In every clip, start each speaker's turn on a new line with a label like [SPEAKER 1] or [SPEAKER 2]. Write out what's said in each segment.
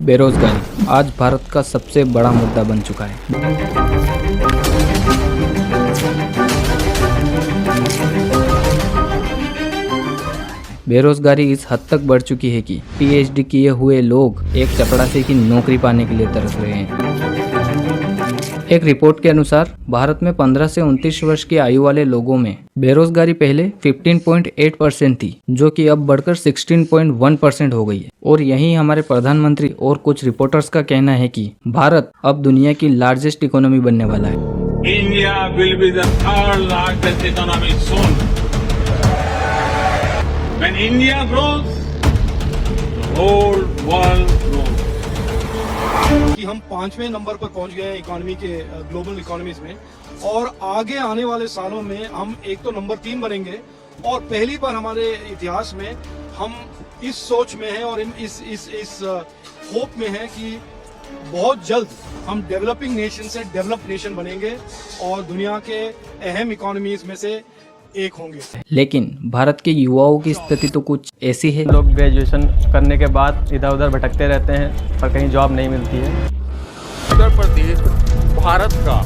[SPEAKER 1] बेरोजगारी आज भारत का सबसे बड़ा मुद्दा बन चुका है। बेरोजगारी इस हद तक बढ़ चुकी है कि पीएचडी किए हुए लोग एक चपरासी की नौकरी पाने के लिए तरस रहे हैं। एक रिपोर्ट के अनुसार भारत में 15 से 29 वर्ष की आयु वाले लोगों में बेरोजगारी पहले 15.8% थी, जो कि अब बढ़कर 16.1% हो गई है। और यही हमारे प्रधानमंत्री और कुछ रिपोर्टर्स का कहना है कि भारत अब दुनिया की लार्जेस्ट इकोनॉमी बनने वाला है।
[SPEAKER 2] India will be the third largest economy soon. When India grows, the whole world grows.
[SPEAKER 3] कि हम 5वें नंबर पर पहुंच गए हैं इकोनॉमी के ग्लोबल इकोनॉमीज में, और आगे आने वाले सालों में हम एक तो नंबर 3 बनेंगे, और पहली बार हमारे इतिहास में हम इस सोच में हैं और इस होप में हैं कि बहुत जल्द हम डेवलपिंग नेशन से डेवलप्ड नेशन बनेंगे और दुनिया के अहम इकोनॉमीज में से एक होंगे।
[SPEAKER 1] लेकिन भारत के युवाओं की स्थिति तो कुछ ऐसी है।
[SPEAKER 4] लोग ग्रेजुएशन करने के बाद इधर उधर भटकते रहते हैं पर कहीं जॉब नहीं मिलती है।
[SPEAKER 2] उत्तर प्रदेश भारत का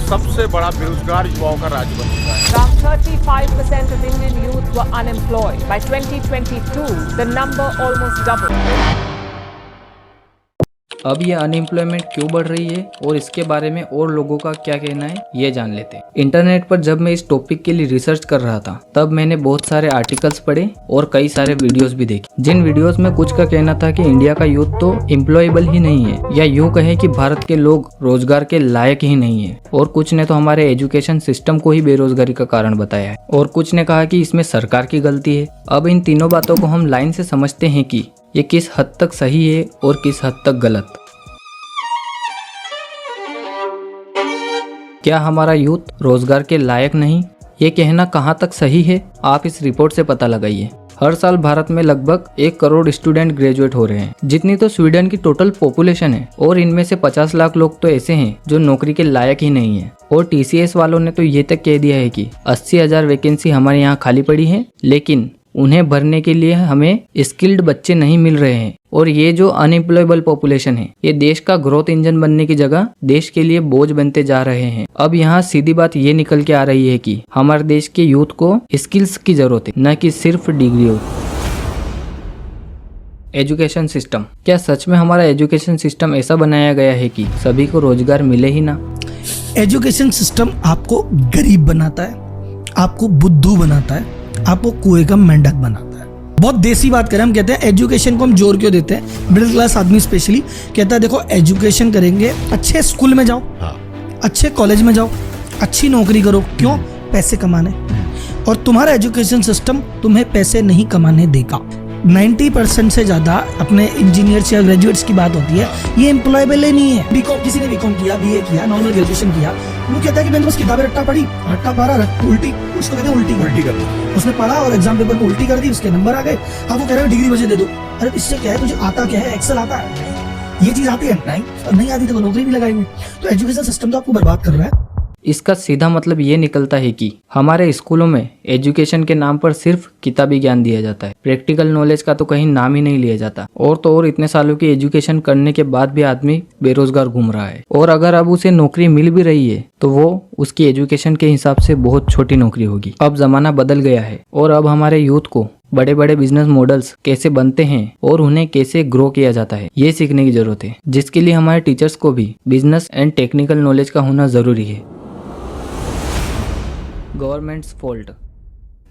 [SPEAKER 2] सबसे बड़ा बेरोजगार युवाओं का राज्य बन चुका है।
[SPEAKER 5] Around 35% of Indian youth were unemployed. By 2022, the number almost doubled.
[SPEAKER 1] अब ये अनएम्प्लॉयमेंट क्यों बढ़ रही है और इसके बारे में और लोगों का क्या कहना है, ये जान लेते हैं। इंटरनेट पर जब मैं इस टॉपिक के लिए रिसर्च कर रहा था, तब मैंने बहुत सारे आर्टिकल्स पढ़े और कई सारे वीडियोस भी देखे, जिन वीडियोस में कुछ का कहना था कि इंडिया का यूथ तो एम्प्लॉयबल ही नहीं है, या यूं कहे कि भारत के लोग रोजगार के लायक ही नहीं है। और कुछ ने तो हमारे एजुकेशन सिस्टम को ही बेरोजगारी का कारण बताया है, और कुछ ने कहा कि इसमें सरकार की गलती है। अब इन तीनों बातों को हम लाइन से समझते हैं कि ये किस हद तक सही है और किस हद तक गलत। क्या हमारा यूथ रोजगार के लायक नहीं, ये कहना कहाँ तक सही है, आप इस रिपोर्ट से पता लगाइए। हर साल भारत में लगभग 1 करोड़ स्टूडेंट ग्रेजुएट हो रहे हैं, जितनी तो स्वीडन की टोटल पॉपुलेशन है। और इनमें से 50 लाख लोग तो ऐसे हैं जो नौकरी के लायक ही नहीं है। और टीसीएस वालों ने तो ये तक कह दिया है कि 80,000 वैकेंसी हमारे यहाँ खाली पड़ी है, लेकिन उन्हें भरने के लिए हमें स्किल्ड बच्चे नहीं मिल रहे हैं। और ये जो अनएम्प्लॉयबल पॉपुलेशन है, ये देश का ग्रोथ इंजन बनने की जगह देश के लिए बोझ बनते जा रहे हैं। अब यहाँ सीधी बात ये निकल के आ रही है कि हमारे देश के यूथ को स्किल्स की जरूरत है, न कि सिर्फ डिग्री। एजुकेशन सिस्टम, क्या सच में हमारा एजुकेशन सिस्टम ऐसा बनाया गया है कि सभी को रोजगार मिले ही ना?
[SPEAKER 6] एजुकेशन सिस्टम आपको गरीब बनाता है, आपको बुद्धू बनाता है, आपको कुएं का मेंढक बनाता है। बहुत देसी बात करें, हम कहते हैं एजुकेशन को हम जोर क्यों देते हैं। मिडिल क्लास आदमी स्पेशली कहता है देखो एजुकेशन करेंगे, अच्छे स्कूल में जाओ, अच्छे कॉलेज में जाओ, अच्छी नौकरी करो। क्यों? पैसे कमाने। और तुम्हारा एजुकेशन सिस्टम तुम्हें पैसे नहीं कमाने देगा। 90% से ज्यादा अपने इंजीनियर्स या ग्रेजुएट्स की बात होती है, ये एम्प्लॉयबल ही नहीं है। बीकॉम, किसी ने बीकॉम किया, बीए किया, नॉर्मल ग्रेजुएशन किया, वो कहता है कि मैंने बस किताबें रट्टा पढ़ी, रट्टा पारा उल्टी, उसको कहते हैं उल्टी कर दी। उसने पढ़ा और एग्जाम पेपर में उल्टी कर दी, उसके नंबर आ गए। अब वो कह रहे हैं डिग्री मुझे दे दो। अरे इससे क्या है, तुझे आता क्या है? एक्सेल आता है, ये चीज आती है? नहीं। और नहीं आती तो नौकरी नहीं लगाएंगे। तो एजुकेशन सिस्टम तो आपको बर्बाद कर रहा है।
[SPEAKER 1] इसका सीधा मतलब ये निकलता है कि हमारे स्कूलों में एजुकेशन के नाम पर सिर्फ किताबी ज्ञान दिया जाता है, प्रैक्टिकल नॉलेज का तो कहीं नाम ही नहीं लिया जाता। और तो और इतने सालों की एजुकेशन करने के बाद भी आदमी बेरोजगार घूम रहा है। और अगर अब उसे नौकरी मिल भी रही है तो वो उसकी एजुकेशन के हिसाब से बहुत छोटी नौकरी होगी। अब जमाना बदल गया है और अब हमारे यूथ को बड़े बड़े बिजनेस मॉडल्स कैसे बनते हैं और उन्हें कैसे ग्रो किया जाता है, ये सीखने की जरूरत है, जिसके लिए हमारे टीचर्स को भी बिजनेस एंड टेक्निकल नॉलेज का होना जरूरी है। Governments fault.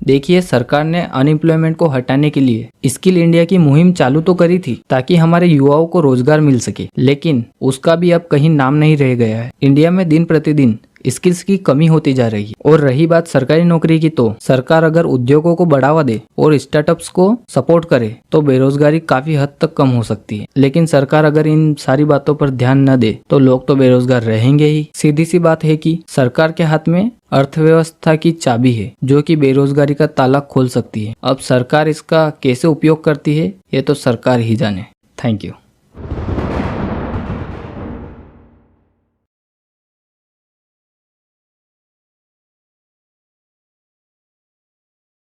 [SPEAKER 1] देखिए, सरकार ने अनएम्प्लॉयमेंट को हटाने के लिए स्किल इंडिया की मुहिम चालू तो करी थी ताकि हमारे युवाओं को रोजगार मिल सके, लेकिन उसका भी अब कहीं नाम नहीं रह गया है। इंडिया में दिन प्रतिदिन स्किल्स की कमी होती जा रही है। और रही बात सरकारी नौकरी की, तो सरकार अगर उद्योगों को बढ़ावा दे और स्टार्टअप्स को सपोर्ट करे तो बेरोजगारी काफी हद तक कम हो सकती है। लेकिन सरकार अगर इन सारी बातों पर ध्यान न दे तो लोग तो बेरोजगार रहेंगे ही। सीधी सी बात है कि सरकार के हाथ में अर्थव्यवस्था की चाबी है, जो कि बेरोजगारी का ताला खोल सकती है। अब सरकार इसका कैसे उपयोग करती है, ये तो सरकार ही जाने। Thank you.